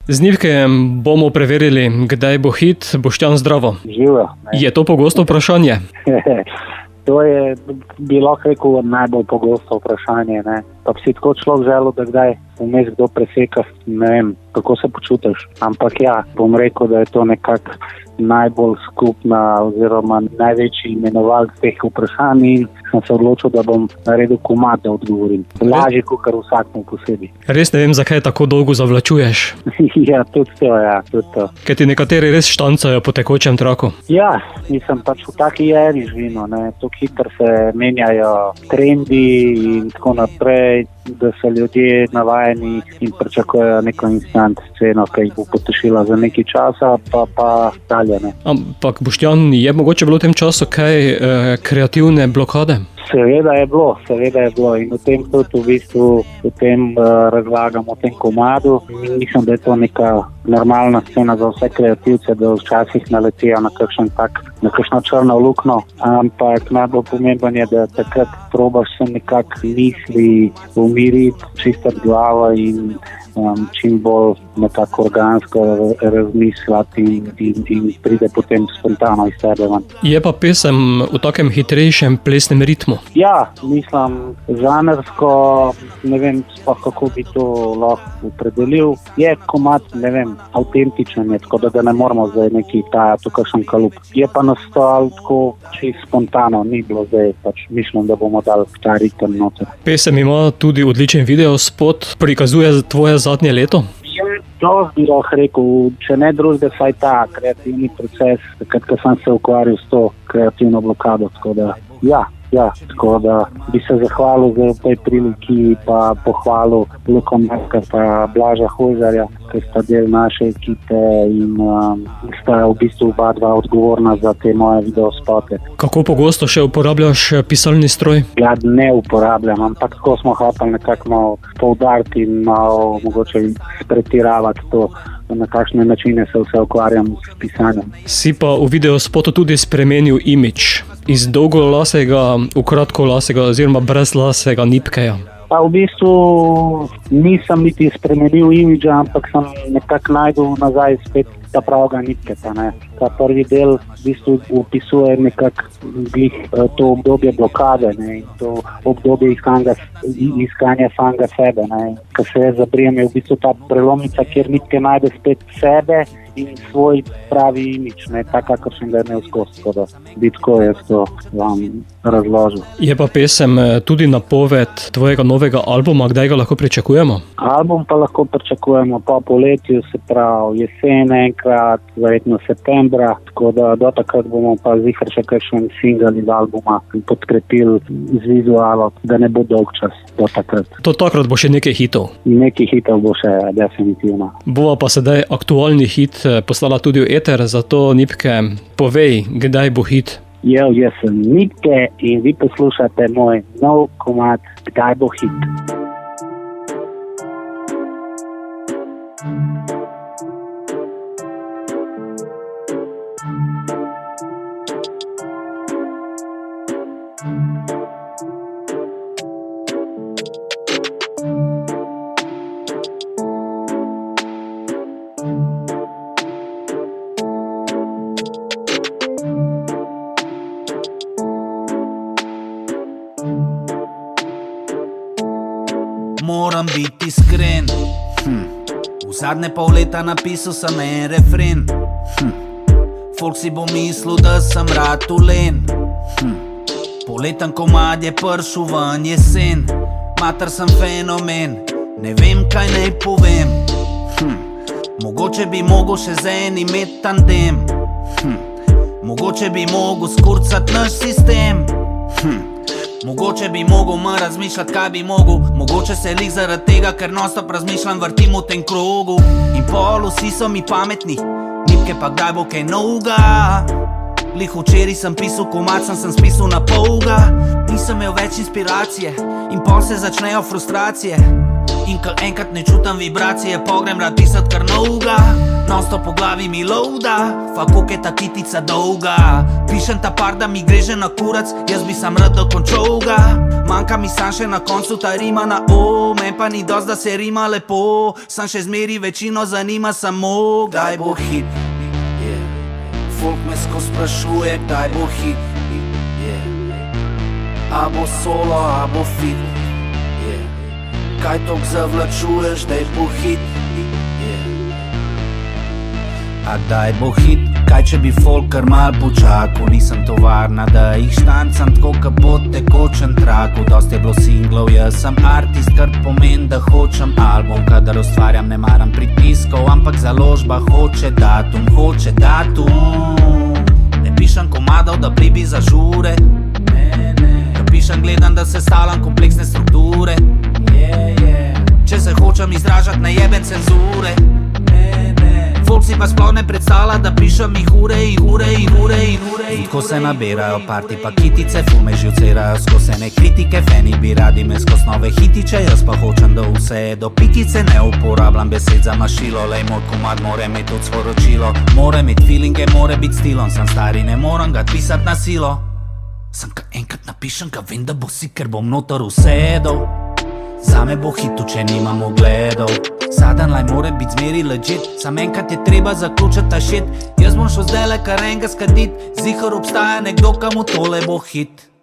Z Nivkejem bomo preverili, kdaj bo hit. Boštjan, zdravo. Živijo. Je to pogosto vprašanje? To je, bi lahko rekel, najbolj pogosto vprašanje. Ne? Pa bi si tako človek želel, da kdaj vmes kdo preseka, ne vem, kako se počutiš. Ampak ja, bom rekel, da je to nekako najbolj skupna oziroma največji imenovalec teh vprašanj in sem se odločil, da bom naredil komad, da odgovorim. Lažje, kot vsakmu posebej. Res ne vem, zakaj tako dolgo zavlačuješ. Ja, tudi to. Ker ti nekateri res štancajo po tekočem traku. Ja, mislim pač v taki eri živimo, ne. To hitro se menjajo trendi in tako naprej, da so ljudje navajeni in pričakujejo neko instant sceno, ki jih bo potešila za nekaj časa, pa dalje ne. Ampak Boštjan, je mogoče bilo v tem času kaj kreativne blokade? Seveda je bilo in v tem tudi v bistvu razlagam o tem komadu. Mislim, da je to neka normalna scena za vse kreativce, da včasih naletijo na kakšno črno luknjo, ampak najbolj pomemben je, da takrat probaš se nekako misli umiriti, čistiti glavo in čim bolj nekako organsko razmišljati in pride potem spontano iz sebe ven. Je pa pesem v takem hitrejšem plesnem ritmu? Ja, mislim, žanrsko, ne vem sploh kako bi to lahko opredelil. Je komad, ne vem, avtentičen je, tako da ga ne moramo zdaj neki tajati v kakšen kalup. Je pa nastal tako čisto spontano, ni bilo zdaj, pač mislim, da bomo dali ta ritem noter. Pesem ima tudi odličen videospot, prikazuje tvoje zadnje leto? To bi lahko rekel, če ne drugega, saj ta kreativni proces, takrat, ko sem se ukvarjal s to kreativno blokado, tako da tako da bi se zahvalil za tej priliki pa pohvalil Luko Metka pa Blaža Hojzarja, ki sta del naše ekipe in sta v bistvu oba dva odgovorna za te moje videospote. Kako pogosto še uporabljaš pisalni stroj? Ja, ne uporabljam, ampak tako smo hoteli nekako malo poudariti in malo mogoče pretiravati to, na kakšne načine se vse ukvarjam s pisanjem. Si pa v videospotu tudi spremenil imidž iz dolgolasega v kratkolasega oziroma brezlasega Nipkeja. Pa v bistvu nisem niti spremenil imidža, ampak sem nekako najdel nazaj spet ta pravega Nipketa. Ta prvi del v bistvu opisuje nekako to obdobje blokade, ne, in to obdobje iskanja samega sebe. Ko se zabrijem, je v bistvu ta prelomnica, kjer Nipke najde spet sebe in svoj pravi imidž, tako kakršen ga je imel skozi, tako da bi tako jaz to vam razložil. Je pa pesem tudi napoved tvojega novega albuma, kdaj ga lahko pričakujemo? Album pa lahko pričakujemo po poletju, se pravi jesen enkrat, verjetno septembra, tako da do takrat bomo pa ziher še kakšen singel iz albuma podkrepili z vizualom, da ne bo dolg čas do takrat. To takrat bo še nekaj hitov? Nekaj hitov bo še, definitivno. Bova pa sedaj aktualni hit poslala tudi v eter, zato Nipke, povej, kdaj bo hit? Jaz sem Nipke in vi poslušate moj nov komad Kdaj bo hit. Moram biti iskren, v zadnje pol leta napisal sem en refren. Folk si bo mislil, da sem ratulen. Poleten komad je pršel ven jesen. Mater sem fenomen, ne vem kaj naj povem. Mogoče bi mogel še z enim imet tandem. Mogoče bi mogel skurcat naš sistem. Mogoče bi mogel manj razmišljati, kaj bi mogel. Mogoče se lih zaradi tega, ker non-stop razmišljam, vrtim v tem krogu. In pol vsi so mi pametni, Nipke pa kdaj bo kaj novega. Lih včeraj sem pisal komad, sem spisal na polga. Nisem imel več inspiracije in pol se začnejo frustracije. In ko enkrat ne čutam vibracije, pogrem rad pisat kar novega. Non-stop po glavi mi lovda, fa koliko je ta kitica dolga. Pišem ta par, da mi gre že na kurac, jaz bi sam rad dokončal ga. Manjka mi sam še na koncu ta rima na o, men pa ni dost, da se rima lepo. Sam še zmeri večino zanima samo, kdaj bo hit, yeah. Folk me skozi sprašuje, kdaj bo hit, yeah. A bo solo, a bo fit, yeah. Kaj tok zavlačuješ, daj bo hit, yeah. A kdaj bo hit, kaj če bi folk kar mal počakal. Nisem tovarna, da jih štancam tako ka po tekočem traku. Dost je bilo singlov, jaz sem artist, kar pomeni, da hočem album. Kadar ustvarjam, ne maram pritiskov, ampak založba hoče datum, hoče datum. Ne pišem komadov, da blibi za žure, ne. Da pišem gledam, da se stavljam kompleksne strukture, Če se hočem izražat, ne jebem cenzure, Folk si pa sploh ne predstavlja, da pišem jih ure in ure in ure in ure in Ko se nabirajo parti pa kitice, ful me živcirajo skozi ene kritike. Feni bi radi me skozi nove hitiče, jaz pa hočem, da vse je do pikice. Ne uporabljam besed za mašilo, lej moj komad more imeti tudi sporočilo. More imeti feelinge, more biti stilon, sem stari, ne moram ga pisat na silo. Sem ka enkrat napišem, ka vem, da bo si, ker bom noter usedel. Zame bo hitu, če nimam ogledov. Sadan laj more biti zmeri legit, sam enkrat je treba zaključati ta shit. Jaz bom šel zdajle kar enega skadit, zihar obstaja nekdo, kamu tole bo hit.